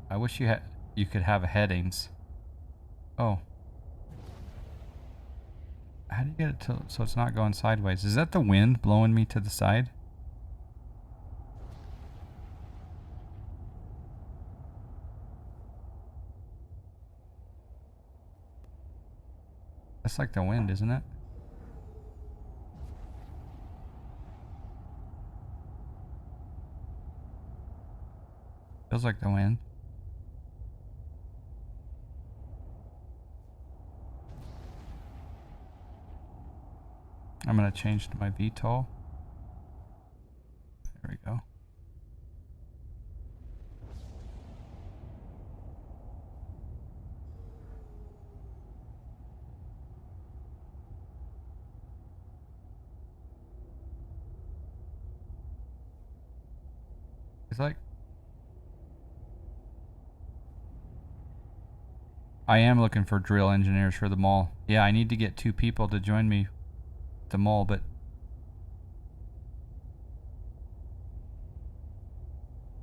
I wish you could have headings. Oh. How do you get it to so it's not going sideways? Is that the wind blowing me to the side? That's like the wind, isn't it? Feels like the wind. I'm gonna change to my VTOL. There we go. It's like I am looking for drill engineers for the mall. Yeah, I need to get 2 people to join me at the mall, but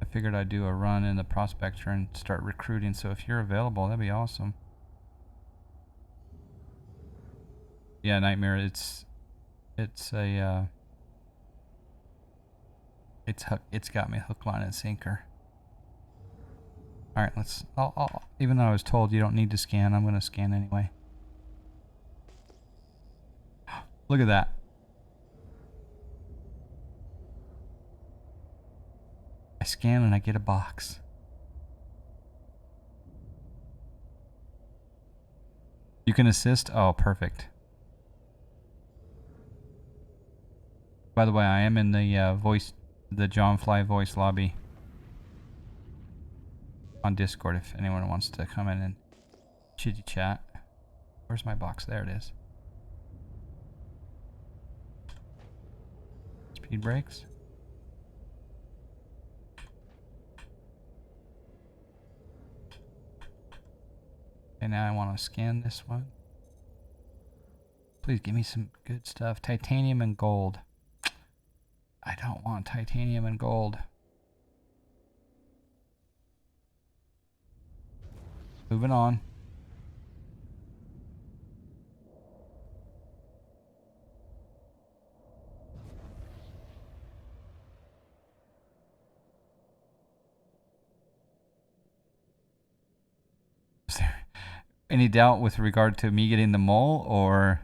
I figured I'd do a run in the Prospector and start recruiting. So if you're available, that'd be awesome. Yeah, Nightmare. It's a it's got me hook, line, and sinker. All right, let's. Even though I was told you don't need to scan, I'm gonna scan anyway. Look at that. I scan and I get a box. You can assist? Oh, perfect. By the way, I am in the John Fly voice lobby on Discord if anyone wants to come in and chitty chat. Where's my box? There it is. Speed brakes. Okay, now I want to scan this one. Please give me some good stuff. Titanium and gold. I don't want titanium and gold. Moving on. Is there any doubt with regard to me getting the mole, or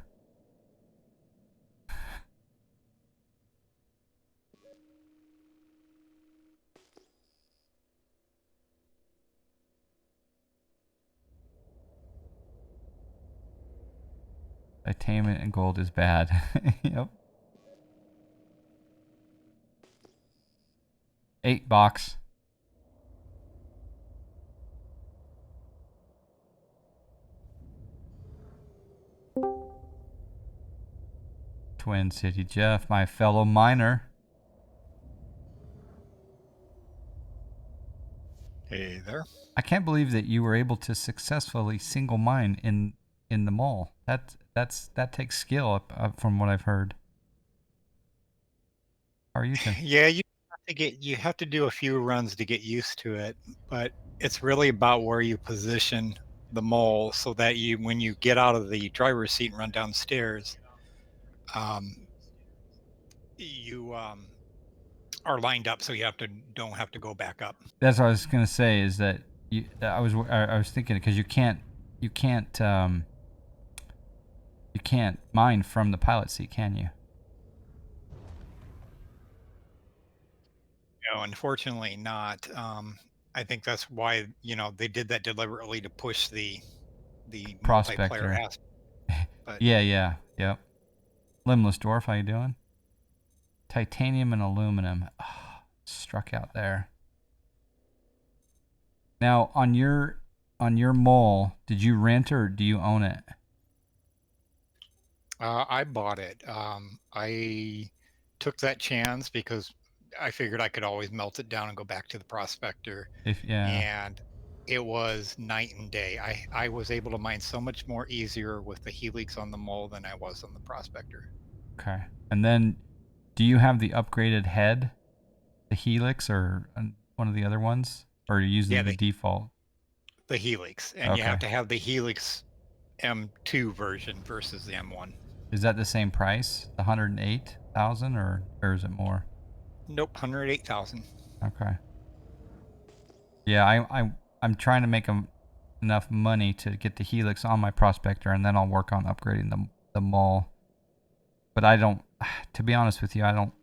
titanium and gold is bad? Yep. 8 box. Twin City Jeff, my fellow miner. Hey there. I can't believe that you were able to successfully single mine in the mall. That takes skill from what I've heard. How are you, Tim? Yeah, you have to do a few runs to get used to it, but it's really about where you position the mole so that you when you get out of the driver's seat and run downstairs, um, you are lined up so you have to don't have to go back up. That's what I was gonna say. Is that I was thinking because you can't you can't mine from the pilot seat, can you? No, unfortunately not. I think that's why, they did that deliberately to push the multiplayer Prospector. aspect, but Yeah. Yep. Limbless Dwarf, how you doing? Titanium and aluminum. Oh, struck out there. Now on your mole, did you rent or do you own it? I bought it. I took that chance because I figured I could always melt it down and go back to the Prospector, If yeah. and it was night and day. I was able to mine so much more easier with the Helix on the mole than I was on the Prospector. Okay. And then do you have the upgraded head, the Helix or one of the other ones? or you're Yeah, using the default? the Helix, and you have Okay. to have the Helix M2 version versus the M1. Is that the same price, the 108,000, or is it more? Nope, 108,000. Okay. Yeah, I'm trying to make enough money to get the Helix on my Prospector, and then I'll work on upgrading the mall. But I don't, to be honest with you, I don't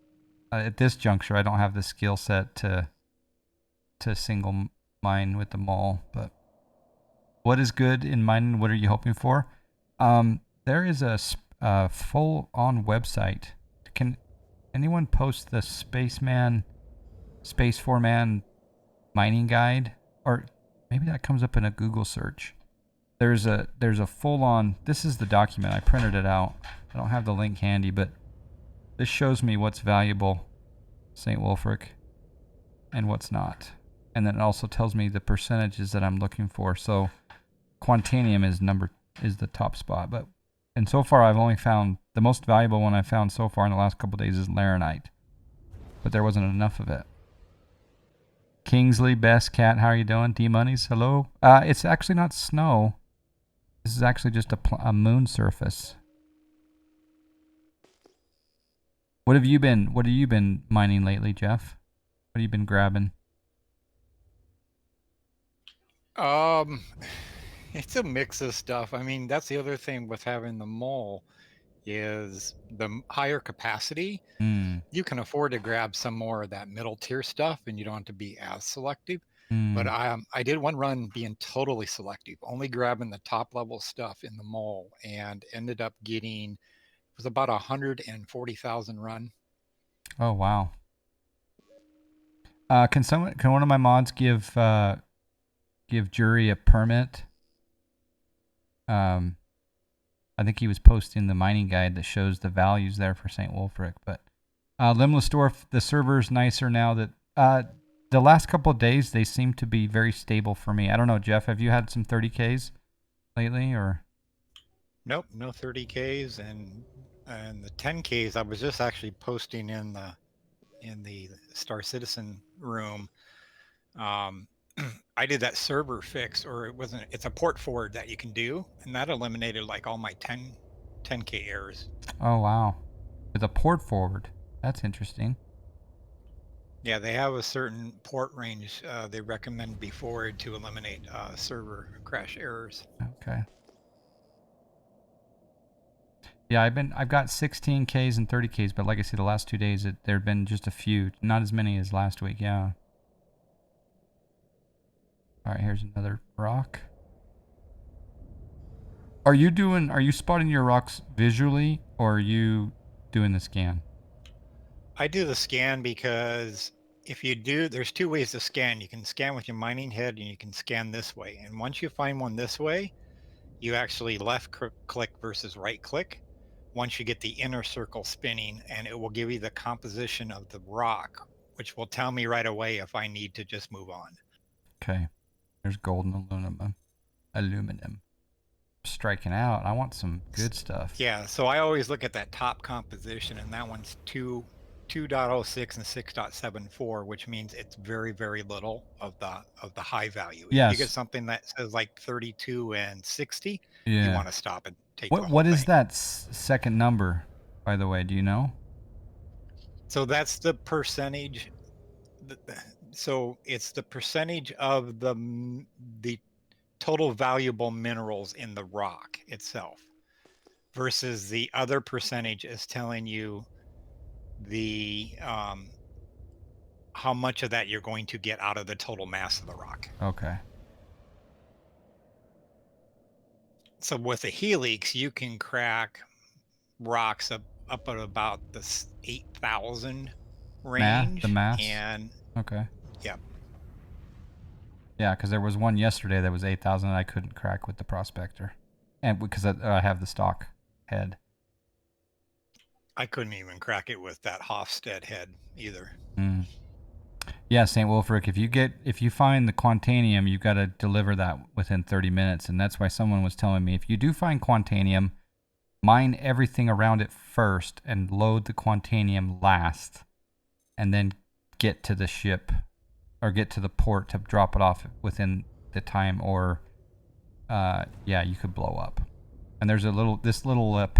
at this juncture I don't have the skill set to single mine with the mall. But what is good in mining? What are you hoping for? There is a full-on website. Can anyone post the Space 4-man mining guide? Or maybe that comes up in a Google search. There's a full-on. This is the document. I printed it out. I don't have the link handy, but this shows me what's valuable, St. Wolfric, and what's not. And then it also tells me the percentages that I'm looking for. So Quantanium is the top spot, and so far I've only found the most valuable one I've found so far in the last couple of days is Laranite, but there wasn't enough of it. Kingsley, Best Cat, how are you doing? D Monies, hello. It's actually not snow. This is actually just a moon surface. What have you been mining lately, Jeff? What have you been grabbing? Um, it's a mix of stuff. I mean, that's the other thing with having the mall is the higher capacity. Hmm. You can afford to grab some more of that middle tier stuff, and you don't have to be as selective. But Hmm. I did one run being totally selective, only grabbing the top level stuff in the mall, and ended up getting it was about 140,000 run. Oh wow. Can one of my mods give Jury a permit? Um, I think he was posting the mining guide that shows the values there for St. Wolfric. But Limlisdorf, the server's nicer now. That the last couple of days they seem to be very stable for me. I don't know, Jeff. Have you had some 30Ks lately, or? Nope, no 30Ks and the 10Ks. I was just actually posting in the Star Citizen room. Um, I did that server fix, or it wasn't. It's a port forward that you can do, and that eliminated like all my 10K errors. Oh wow, with a port forward. That's interesting. Yeah, they have a certain port range they recommend be forward to eliminate server crash errors. Okay. Yeah, I've got 16Ks and 30Ks, but like I said, the last 2 days there have been just a few, not as many as last week. Yeah. All right, here's another rock. Are you spotting your rocks visually, or are you doing the scan? I do the scan because if you do, there's two ways to scan. You can scan with your mining head and you can scan this way. And once you find one this way, you actually left click versus right click. Once you get the inner circle spinning, and it will give you the composition of the rock, which will tell me right away if I need to just move on. Okay. There's gold and aluminum. Aluminum. Striking out. I want some good stuff. Yeah, so I always look at that top composition, and that one's 2.06 and 6.74, which means it's very, very little of the high value. If you get Yes. something that says like 32 and 60, you Yeah. want to stop and take the whole What is thing. that second number, by the way? Do you know? So that's the percentage. So it's the percentage of the total valuable minerals in the rock itself versus the other percentage is telling you the how much of that you're going to get out of the total mass of the rock. Okay. So with a helix, you can crack rocks up at about the 8,000 The range, mass. and Okay. yeah, Yeah, because there was one yesterday that was 8,000 and I couldn't crack with the Prospector, and because I have the stock head. I couldn't even crack it with that Hofstad head either. Mm. Yeah, St. Wolfric, if you find the Quantanium, you've got to deliver that within 30 minutes, and that's why someone was telling me if you do find Quantanium, mine everything around it first and load the Quantanium last, and then get to the ship or get to the port to drop it off within the time, or yeah, you could blow up. And there's this little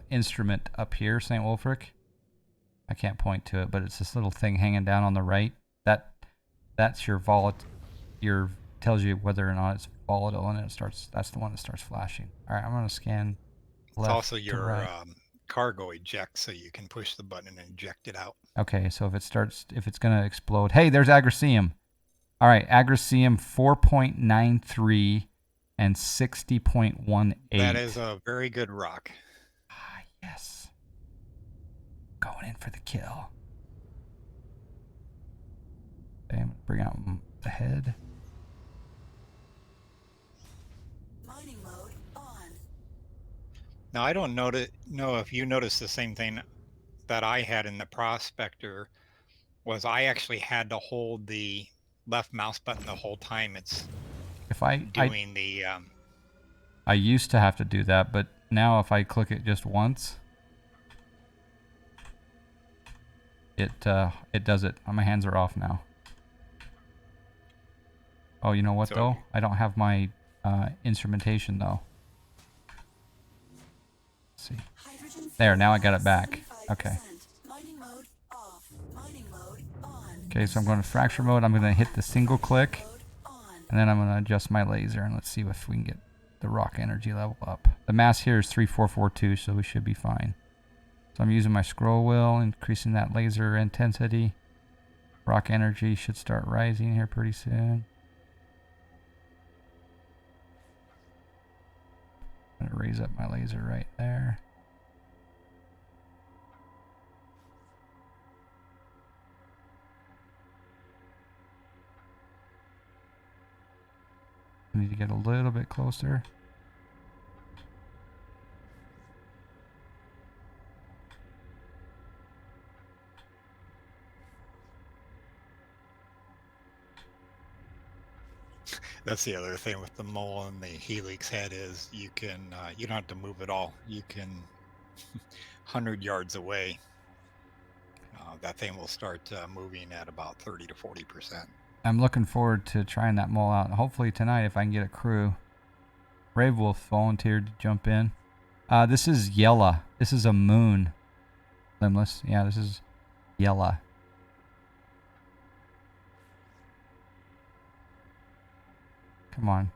instrument up here, St. Wolfric. I can't point to it, but it's this little thing hanging down on the right. That's your tells you whether or not it's volatile, and that's the one that starts flashing. All right, I'm gonna scan It's left also to your right. cargo eject, so you can push the button and eject it out. Okay, so if it's gonna explode, hey, there's agricium. All right, agricium 4.93 and 60.18. That is a very good rock. Ah, yes. Going in for the kill. Okay, I'm gonna bring out the head. Mining mode on. Now I don't know if you noticed the same thing that I had in the Prospector. Was I actually had to hold the left mouse button the whole time it's If I doing the I used to have to do that, but now if I click it just once, it does it. My hands are off now. Oh, you know what though? I don't have my instrumentation though. Let's see. There, now I got it back. Okay. Mining mode off. Mining mode on. Okay, so I'm going to fracture mode. I'm going to hit the single click, and then I'm going to adjust my laser, and let's see if we can get the rock energy level up. The mass here is 3442, so we should be fine. So I'm using my scroll wheel, increasing that laser intensity. Rock energy should start rising here pretty soon. I'm going to raise up my laser right there. I need to get a little bit closer. That's the other thing with the mole and the Helix head is you can you don't have to move at all. You can 100 yards away. That thing will start moving at about 30 to 40%. I'm looking forward to trying that mole out. Hopefully tonight if I can get a crew. Brave Wolf volunteered to jump in. This is Yella. This is a moon. Limbless. Yeah, this is Yella. Come on.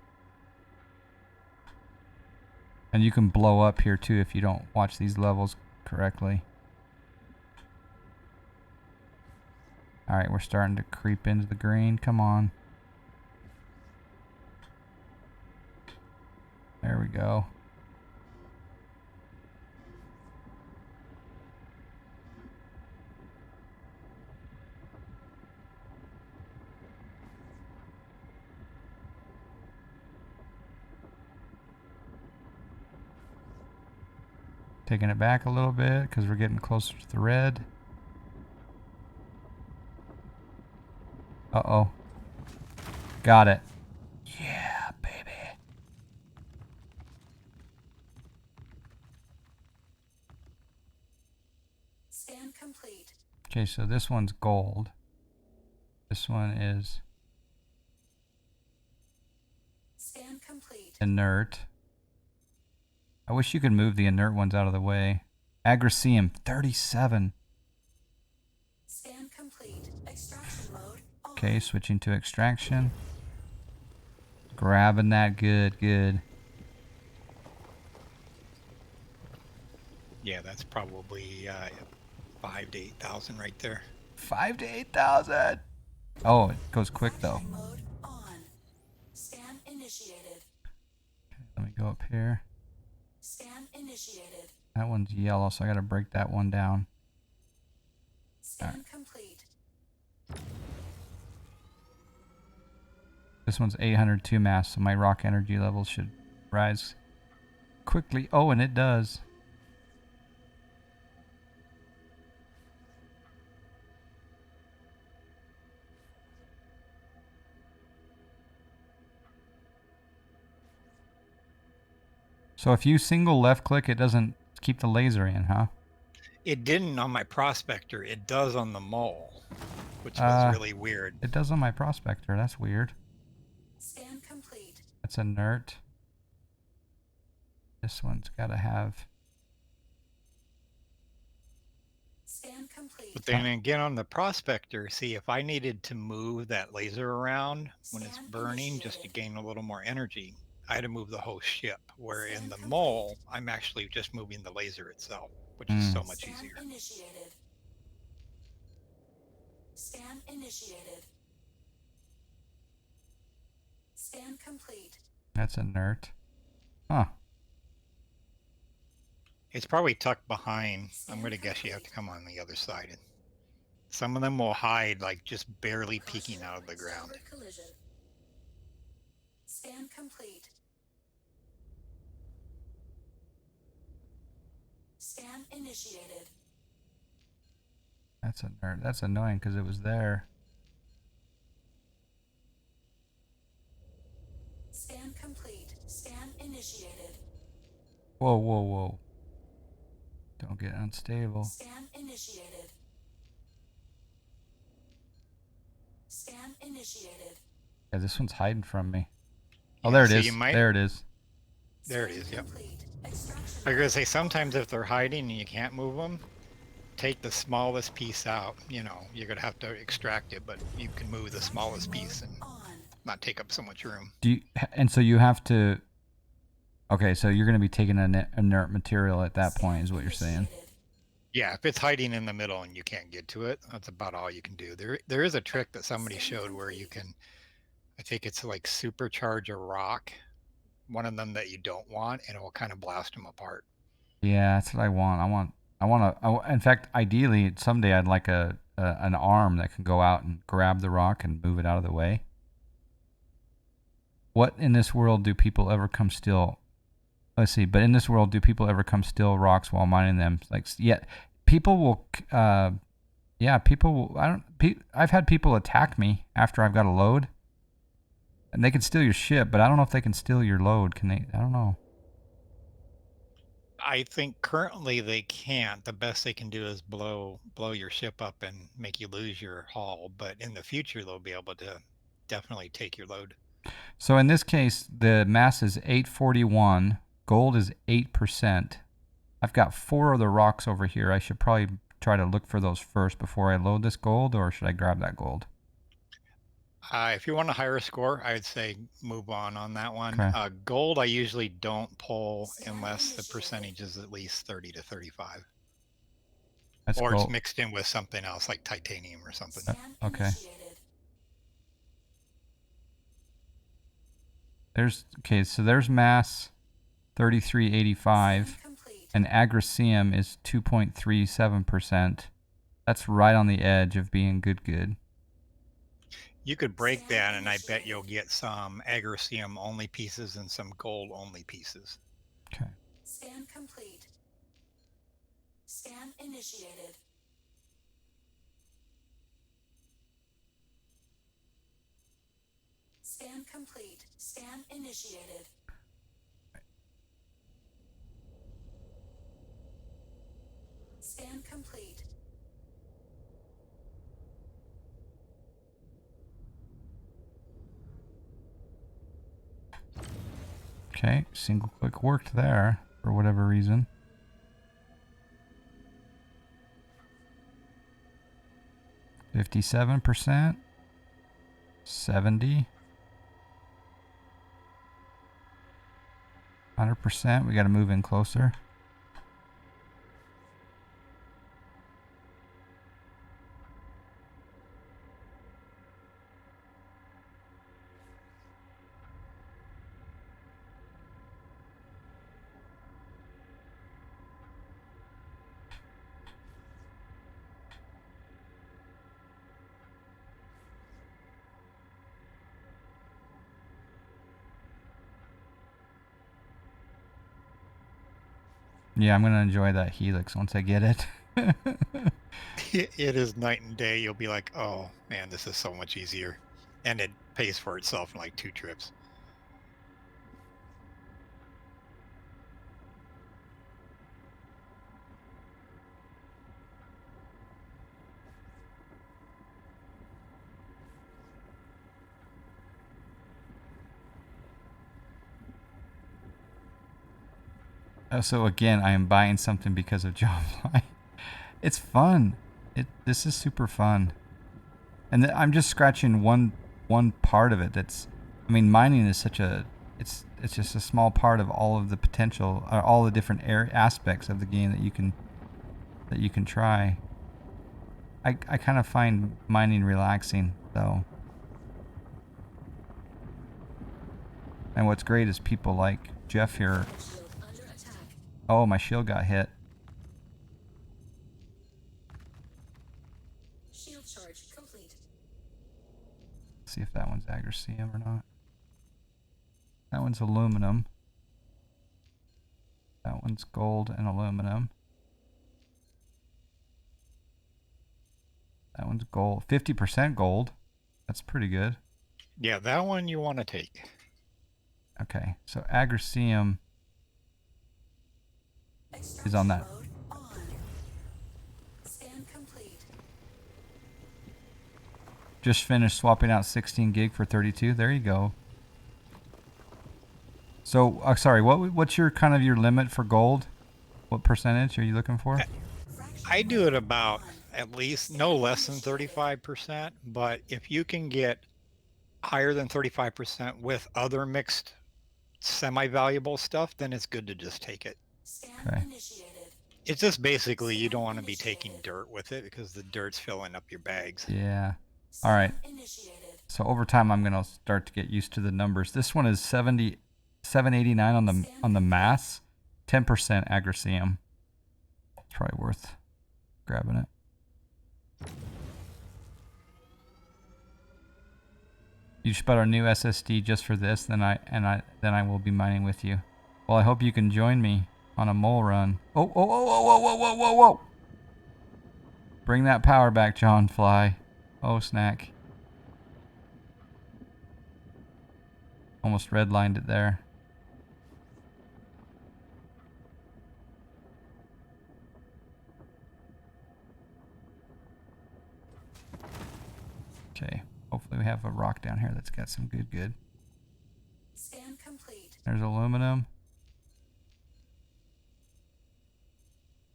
And you can blow up here too if you don't watch these levels correctly. Alright, we're starting to creep into the green. Come on. There we go. Taking it back a little bit because we're getting closer to the red. Uh-oh. Got it. Yeah, baby. Scan complete. Okay, so this one's gold. This one is Scan complete. inert. I wish you could move the inert ones out of the way. Agricium, 37. Scan complete. Extraction mode on. Okay, switching to extraction. Grabbing that good. Yeah, that's probably 5 to 8,000 right there. 5 to 8,000. Oh, it goes quick though. Fracturing mode on. Scan initiated. Let me go up here. Scan initiated. That one's yellow, so I gotta break that one down. Scan complete. This one's 802 mass, so my rock energy levels should rise quickly. Oh, and it does. So if you single left click, it doesn't keep the laser in, huh? It didn't on my Prospector. It does on the mole, which was Uh, really weird. it does on my Prospector. That's weird. Scan complete. That's inert. This one's got to have... Scan complete. But then again, on the Prospector, see, if I needed to move that laser around when it's Scan burning just to initiated. gain a little more energy, I had to move the whole ship. Where in Scan the complete. mole, I'm actually just moving the laser itself, which is Mm. so much Scan easier. initiated. Scan initiated. Scan complete. That's inert. Huh. It's probably tucked behind. I'm Scan going to guess you have to complete. come on the other side. And some of them will hide like just barely peeking out of the ground. Starboard collision. Scan complete. Scan initiated. That's inert. That's annoying because it was there. Scan complete. Scan initiated. Whoa, whoa, whoa. Don't get unstable. Scan initiated. Scan initiated. Yeah, this one's hiding from me. Oh, Yeah, there it so is. you might- There it is. There it Scan is, yep. complete. Extraction. I was going to say, sometimes if they're hiding and you can't move them, take the smallest piece out. You know, you're going to have to extract it, but you can move the smallest piece and On. not take up so much room. Do you, and so you have to... Okay, so you're going to be taking an inert material at that point is what you're saying. Initiated. Yeah, if it's hiding in the middle and you can't get to it, that's about all you can do. There is a trick that somebody showed where you can, I think it's like supercharge a rock, one of them that you don't want, and it will kind of blast them apart. Yeah, that's what I want. In fact, ideally, someday I'd like an arm that can go out and grab the rock and move it out of the way. What in this world do people ever come steal? Let's see. But in this world, do people ever come steal rocks while mining them? Like, yeah, people will. Yeah, people will. I've had people attack me after I've got a load, and they can steal your ship, but I don't know if they can steal your load. Can they? I don't know. I think currently they can't. The best they can do is blow your ship up and make you lose your haul. But in the future, they'll be able to definitely take your load. So in this case, the mass is 841. Gold is 8%. I've got 4 of the rocks over here. I should probably try to look for those first before I load this gold, or should I grab that gold? If you want a higher score, I would say move on that one. Okay. Gold, I usually don't pull unless the percentage is at least 30 to 35. That's Or gold. it's mixed in with something else like titanium or something. Scan Okay. initiated. So there's mass 3385, Scan complete. and agricium is 2.37%. That's right on the edge of being good. You could break that, and I bet you'll get some agricium only pieces and some gold only pieces. Okay. Scan complete. Scan initiated. Scan complete. Scan initiated. Scan complete. Okay, single click worked there for whatever reason. %, 70, 100%. We got to move in closer. Yeah, I'm going to enjoy that Helix once I get it. It is night and day. You'll be like, oh man, this is so much easier. And it pays for itself in like 2 trips. So again, I am buying something because of John Fly. It's fun. This is super fun. And I'm just scratching one part of it. I mean, mining is such a it's just a small part of all of the potential, all the different aspects of the game that you can try. I kind of find mining relaxing though. And what's great is people like Jeff here. Oh, my shield got hit. Shield charge complete. See if that one's agricium or not. That one's aluminum. That one's gold and aluminum. That one's gold. 50% gold. That's pretty good. Yeah, that one you want to take. Okay, so agricium is on that. Mode on. Scan complete. Just finished swapping out 16 gig for 32. There you go. So, sorry, what's your kind of your limit for gold? What percentage are you looking for? I do it about at least no less than 35%, but if you can get higher than 35% with other mixed semi-valuable stuff, then it's good to just take it. Scan Okay. initiated. It's just basically you don't want to be taking dirt with it because the dirt's filling up your bags. Yeah. All right. Initiated. So over time, I'm gonna start to get used to the numbers. This one is 789 on the mass, 10% agricium. It's probably worth grabbing it. You should buy our new SSD just for this, then I will be mining with you. Well, I hope you can join me on a mole run. Oh. Bring that power back, John Fly. Oh, snack. Almost redlined it there. Okay. Hopefully we have a rock down here that's got some good. Scan complete. There's aluminum.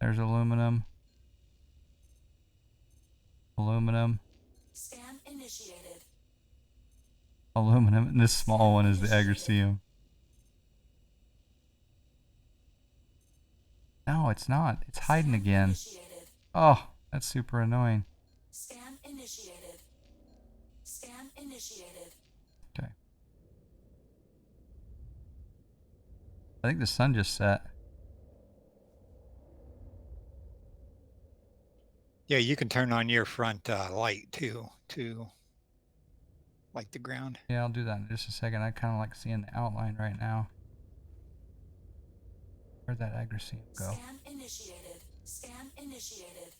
There's aluminum. Aluminum. Scan initiated. Aluminum. And this small one is the agricium. No, it's not. It's hiding again. Initiated. Oh, that's super annoying. Scan initiated. Scan initiated. Okay. I think the sun just set. Yeah, you can turn on your front light too to light the ground. Yeah, I'll do that in just a second. I kind of like seeing the outline right now. Where'd that agricium go? Scan initiated. Scan initiated.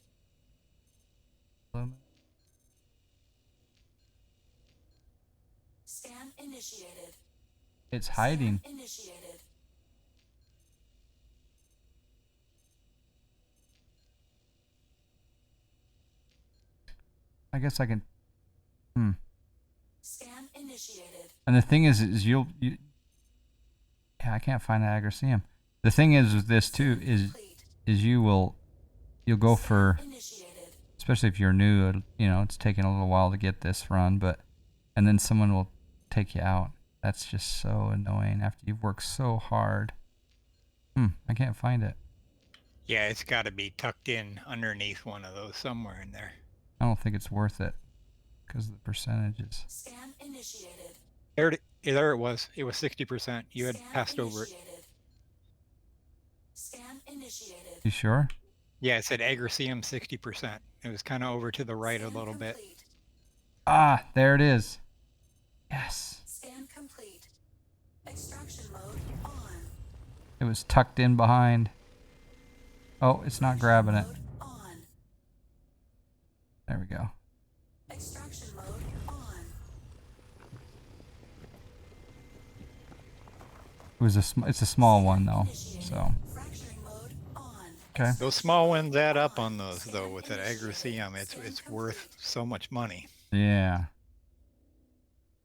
Aluminum. Scan initiated. It's hiding. Scan initiated. I guess I can. Scan initiated. And the thing is yeah, I can't find the agricium. The thing is with this too is you'll go for, Initiated. especially if you're new, it's taking a little while to get this run, and then someone will take you out. That's just so annoying after you've worked so hard. I can't find it. Yeah, it's got to be tucked in underneath one of those somewhere in there. I don't think it's worth it because of the percentages. Scan initiated. There it was. It was 60%. You had Scan passed over it. initiated. Scan initiated. You sure? Yeah, it said agricium 60%. It was kind of over to the right a Scan little bit. complete. Ah, there it is. Yes. Scan complete. Extraction mode on. It was tucked in behind. Oh, it's not grabbing it. Mode on. There we go. Extraction mode on. It's a small one though. So, Fracturing mode on. okay. Those small ones add up on those though. With that agricium, it's worth so much money. Yeah.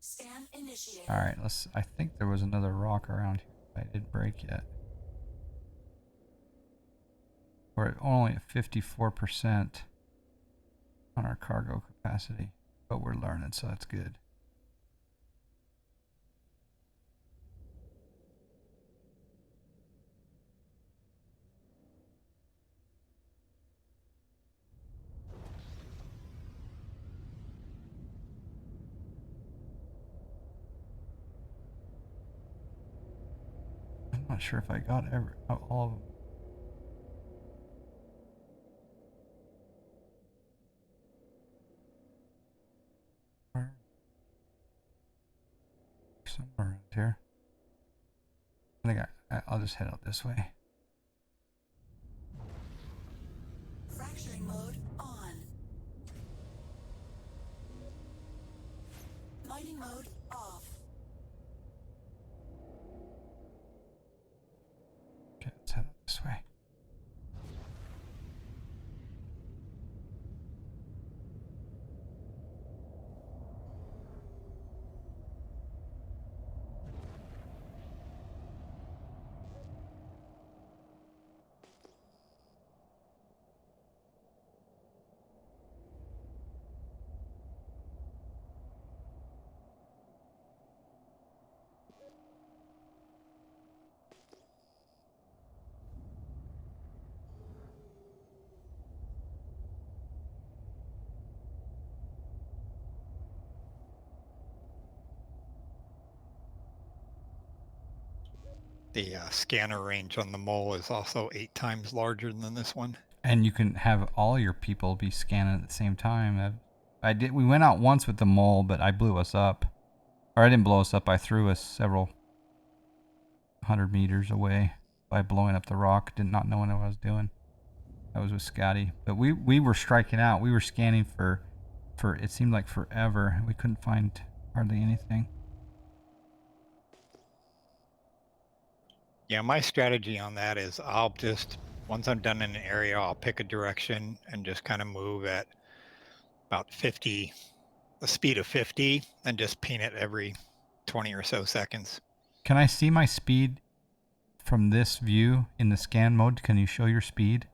Scan initiated. All right, I think there was another rock around here I didn't break yet. We're only at 54% on our cargo capacity, but we're learning, so that's good. I'm not sure if I got all of them. Somewhere around here. I think I'll just head out this way. Fracturing mode on. Mining mode off. Okay, let's head out this way. The scanner range on the mole is also 8 times larger than this one. And you can have all your people be scanning at the same time. We went out once with the mole, but I blew us up. Or I didn't blow us up, I threw us several 100 meters away by blowing up the rock. Did not know what I was doing. That was with Scotty. But we were striking out. We were scanning for it seemed like forever. We couldn't find hardly anything. Yeah, my strategy on that is I'll just, once I'm done in an area, I'll pick a direction and just kind of move at about 50, the speed of 50, and just paint it every 20 or so seconds. Can I see my speed from this view in the scan mode? Can you show your speed?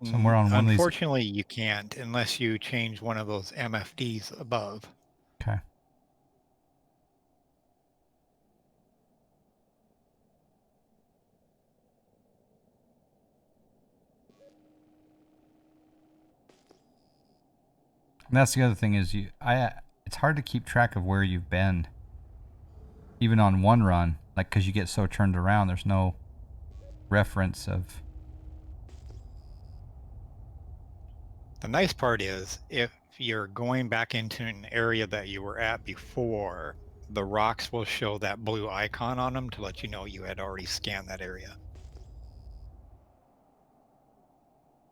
Somewhere on one of these. Unfortunately, you can't unless you change one of those MFDs above. Okay. And that's the other thing is it's hard to keep track of where you've been, even on one run, like because you get so turned around. There's no reference of. The nice part is if you're going back into an area that you were at before, the rocks will show that blue icon on them to let you know you had already scanned that area.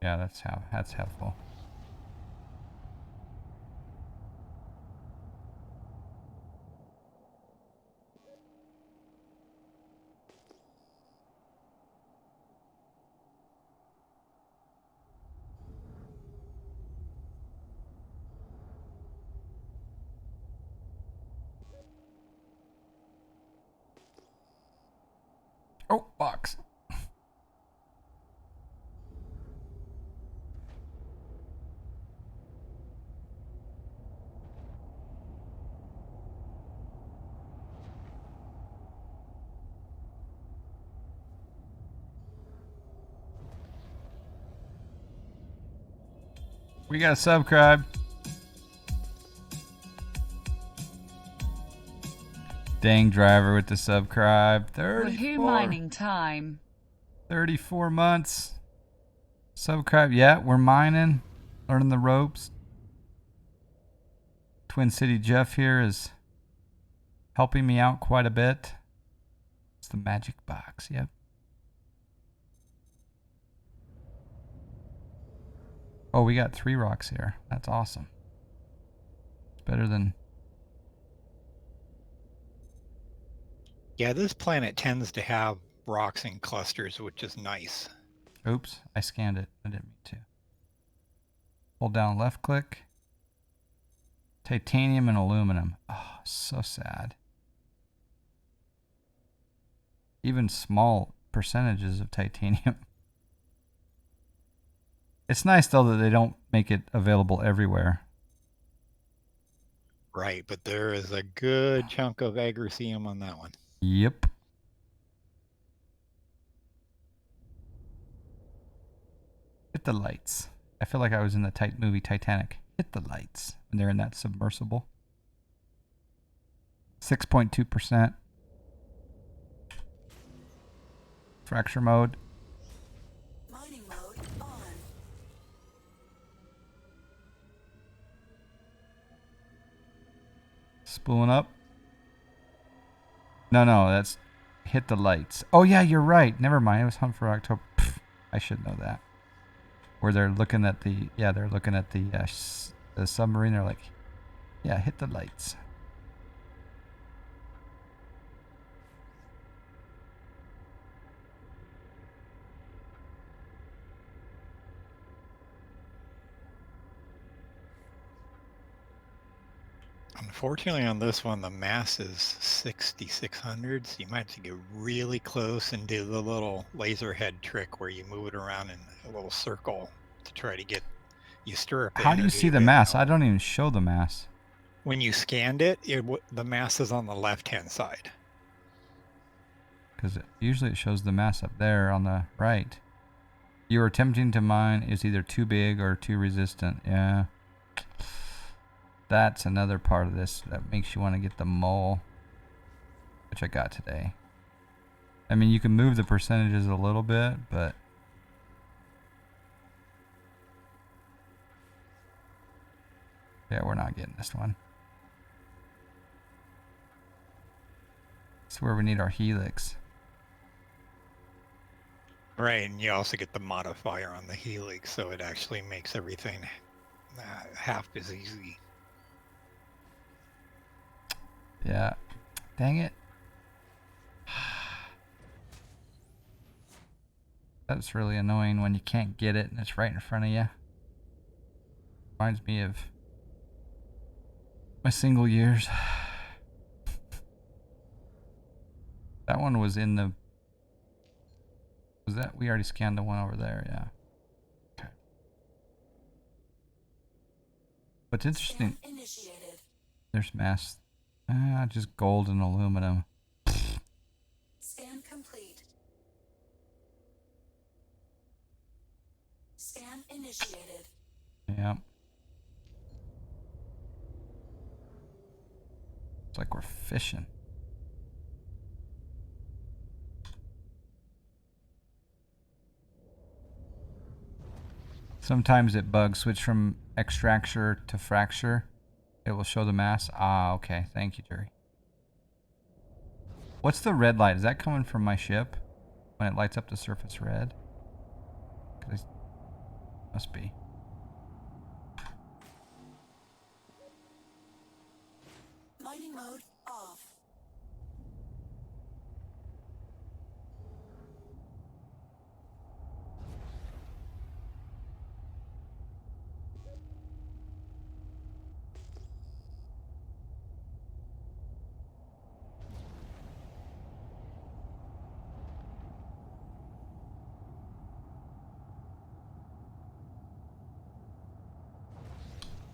Yeah, that's helpful. Oh, box. We got a subscribe. Dang driver with the subscribe. 34. Woohoo mining time. 34 months. Subscribe. Yeah, we're mining. Learning the ropes. Twin City Jeff here is helping me out quite a bit. It's the magic box. Yep. Oh, we got 3 rocks here. That's awesome. It's better than... Yeah, this planet tends to have rocks in clusters, which is nice. Oops, I scanned it. I didn't mean to. Hold down left click. Titanium and aluminum. Oh, so sad. Even small percentages of titanium. It's nice though that they don't make it available everywhere. Right, but there is a good chunk of agricium on that one. Yep. Hit the lights. I feel like I was in the movie Titanic. Hit the lights when they're in that submersible. 6.2%. Fracture mode. Mining mode on. Spooling up. No, that's hit the lights. Oh yeah, you're right. Never mind. It was Hunt for October. Pfft, I should know that. Where they're looking at the the submarine. They're like, yeah, hit the lights. Unfortunately, on this one, the mass is 6,600, so you might have to get really close and do the little laser head trick where you move it around in a little circle to try to get, you stir up the How do you energy see a the bit. mass? Now, I don't even show the mass. when you scanned it, the mass is on the left-hand side. Because usually it shows the mass up there on the right. You are attempting to mine is either too big or too resistant. Yeah. That's another part of this that makes you want to get the mole, which I got today. I mean, you can move the percentages a little bit, but yeah, we're not getting this one. It's where we need our Helix. Right, and you also get the modifier on the Helix, so it actually makes everything half as easy. Yeah. Dang it. That's really annoying when you can't get it and it's right in front of you. Reminds me of my single years. That one was in the... Was that... We already scanned the one over there, yeah. Okay. What's interesting... Scan initiated. There's mass... just gold and aluminum. Scan complete. Scan initiated. Yeah. It's like we're fishing. Sometimes it bugs. Switch from extracture to fracture. It will show the mass. Ah, okay. Thank you, Jerry. What's the red light? Is that coming from my ship? When it lights up the surface red? Must be. Mining mode off.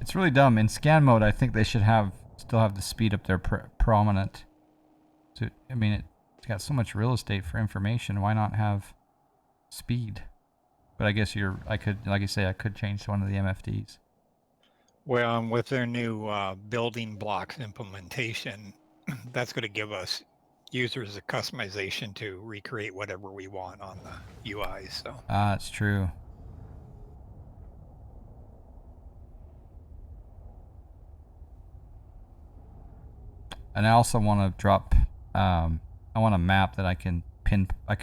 It's really dumb. In scan mode, I think they should still have the speed up there prominent. So, I mean, it's got so much real estate for information. Why not have speed? But I guess I could, like you say, I could change to one of the MFDs. Well, and with their new building blocks implementation, that's going to give us users a customization to recreate whatever we want on the UI. So Ah, it's true. And I also want to drop, I want a map that I can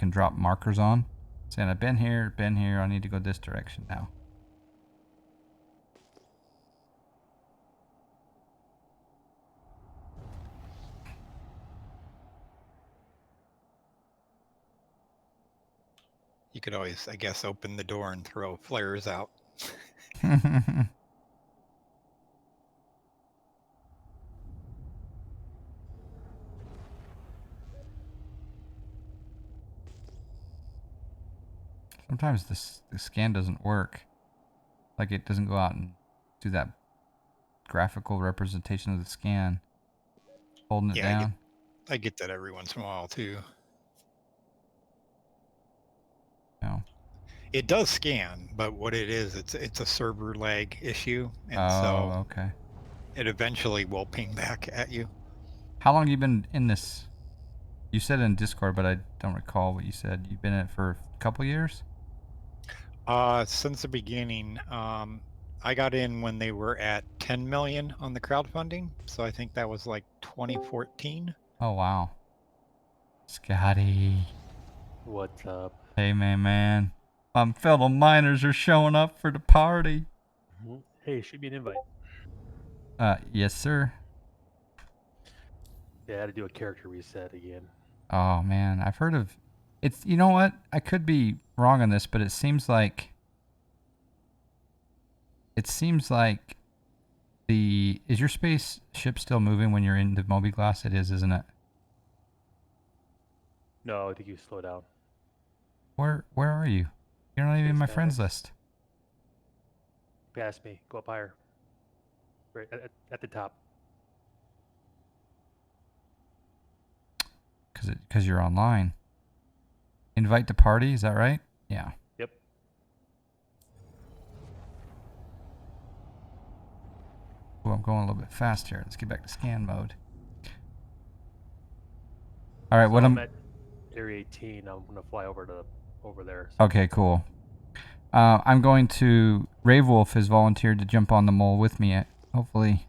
drop markers on. Saying I've been here, I need to go this direction now. you could always, I guess, open the door and throw flares out. Sometimes the scan doesn't work. Like it doesn't go out and do that graphical representation of the scan. Holding it Yeah, down. I get that every once in a while too. No. It does scan, but what it is, it's a server lag issue, and so Oh, okay. it eventually will ping back at you. How long have you been in this? You said in Discord, but I don't recall what you said. You've been in it for a couple years? Since the beginning, I got in when they were at 10 million on the crowdfunding, so I think that was like 2014. Oh, wow. Scotty. What's up? Hey, man. My fellow miners are showing up for the party. Hey, shoot me an invite. Yes, sir. Yeah, I had to do a character reset again. Oh, man. I've heard of... It's... You know what? I could be wrong on this, but it seems like... the... Is your spaceship still moving when you're in the Moby-Glass? It is, isn't it? No, I think you slow down. Where are you? You're not even in my Space friends Madness. list. Pass me. Go up higher. Right at the top. Because you're online. Invite to party, is that right? Yeah. Yep. Oh, I'm going a little bit fast here. Let's get back to scan mode. All right, So what I'm at Area 18. I'm gonna fly over there. So Okay, cool. I'm going to... Ravewolf has volunteered to jump on the mole with me. Hopefully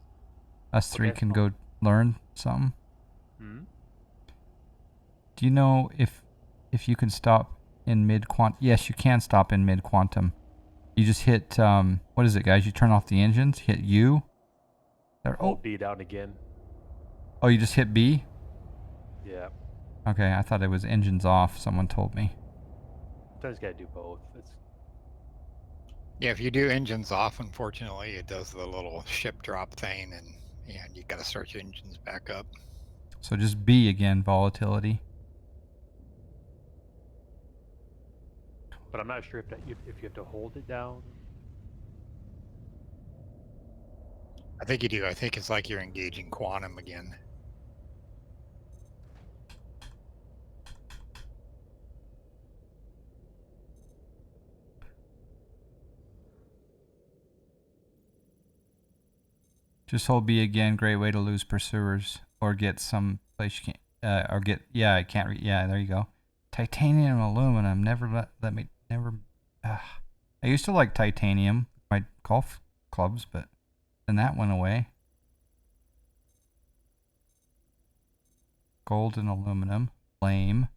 us three Okay, can I'll- go learn something. Hmm? Do you know if you can stop in mid-quantum? Yes, you can stop in mid-quantum. You just hit... what is it, guys? You turn off the engines, hit U. Hold B down again. Oh, you just hit B? Yeah. Okay, I thought it was engines off, someone told me. Sometimes you gotta do both. It's Yeah, if you do engines off, unfortunately, it does the little ship drop thing, and you got to start your engines back up. So just B again, volatility. but I'm not sure if you have to hold it down. I think you do. I think it's like you're engaging quantum again. Just hold B again. Great way to lose pursuers or get some place you can't. Or get I can't read. Yeah, there you go. Titanium and aluminum. Never let me never. I used to like titanium, my golf clubs, but then that went away. Gold and aluminum. Lame.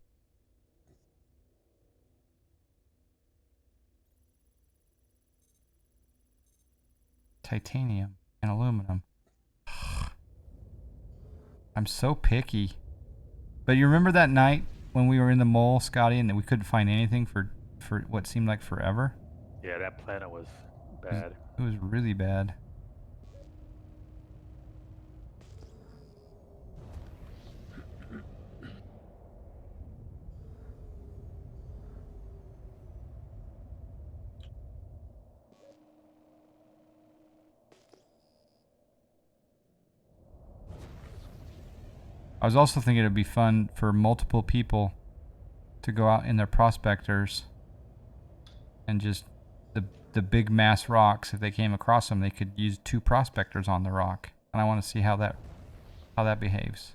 Titanium and aluminum. I'm so picky. But you remember that night when we were in the mole, Scotty, and we couldn't find anything for what seemed like forever? Yeah, that planet was bad. It was really bad. I was also thinking it'd be fun for multiple people to go out in their prospectors and just the big mass rocks. If they came across them, they could use 2 prospectors on the rock. And I want to see how that behaves.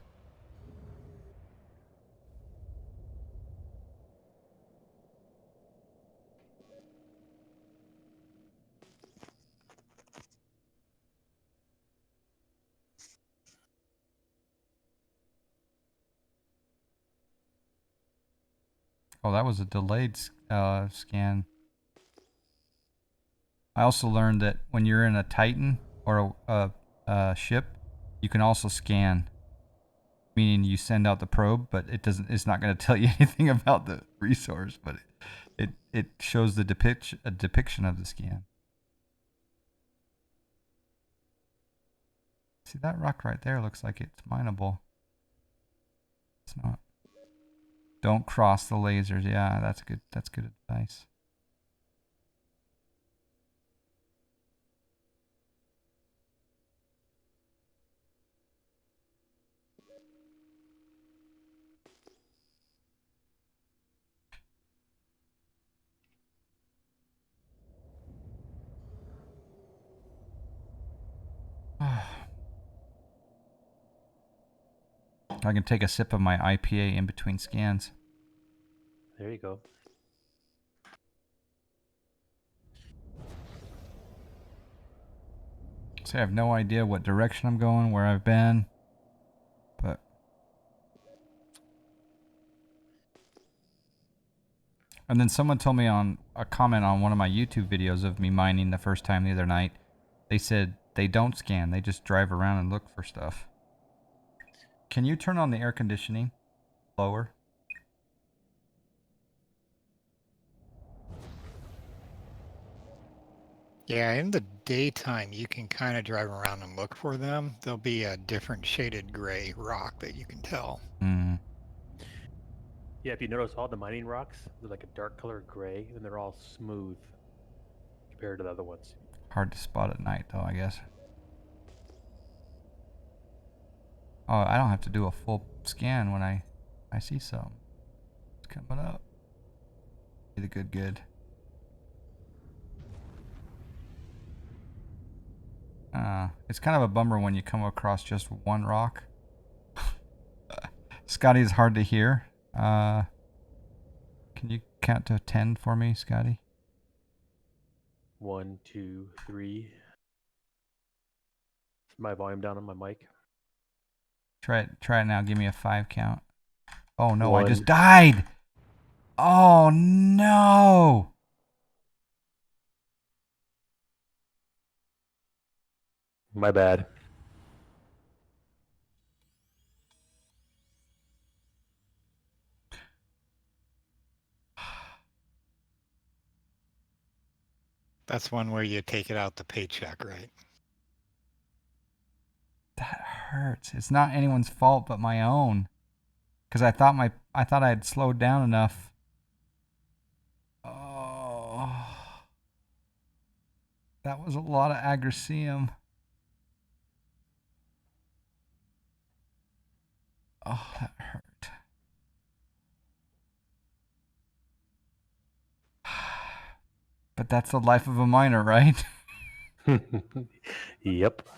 Oh, that was a delayed scan. I also learned that when you're in a Titan or a ship, you can also scan, meaning you send out the probe, but it's not going to tell you anything about the resource, but it shows the depiction of the scan. See, that rock right there looks like it's mineable. It's not. Don't cross the lasers. Yeah, that's good advice. I can take a sip of my IPA in between scans. There you go. So I have no idea what direction I'm going, where I've been, but and then someone told me on a comment on one of my YouTube videos of me mining the first time the other night. They said they don't scan; they just drive around and look for stuff. Can you turn on the air conditioning lower? Yeah, in the daytime, you can kind of drive around and look for them. There'll be a different shaded gray rock that you can tell. Hmm. Yeah, if you notice all the mining rocks, they're like a dark color gray, and they're all smooth compared to the other ones. Hard to spot at night, though, I guess. Oh, I don't have to do a full scan when I see something. It's coming up. Be the good. It's kind of a bummer when you come across just one rock. Scotty is hard to hear. Can you count to 10 for me, Scotty? 1, 2, 3. Is my volume down on my mic? Try it now. Give me a 5 count. Oh no, I just 1. died. Oh no. My bad. That's one where you take it out the paycheck, right? That hurts. It's not anyone's fault but my own. Cuz I thought I had slowed down enough. Oh. That was a lot of agressium. Oh, that hurt. But that's the life of a miner, right? Yep.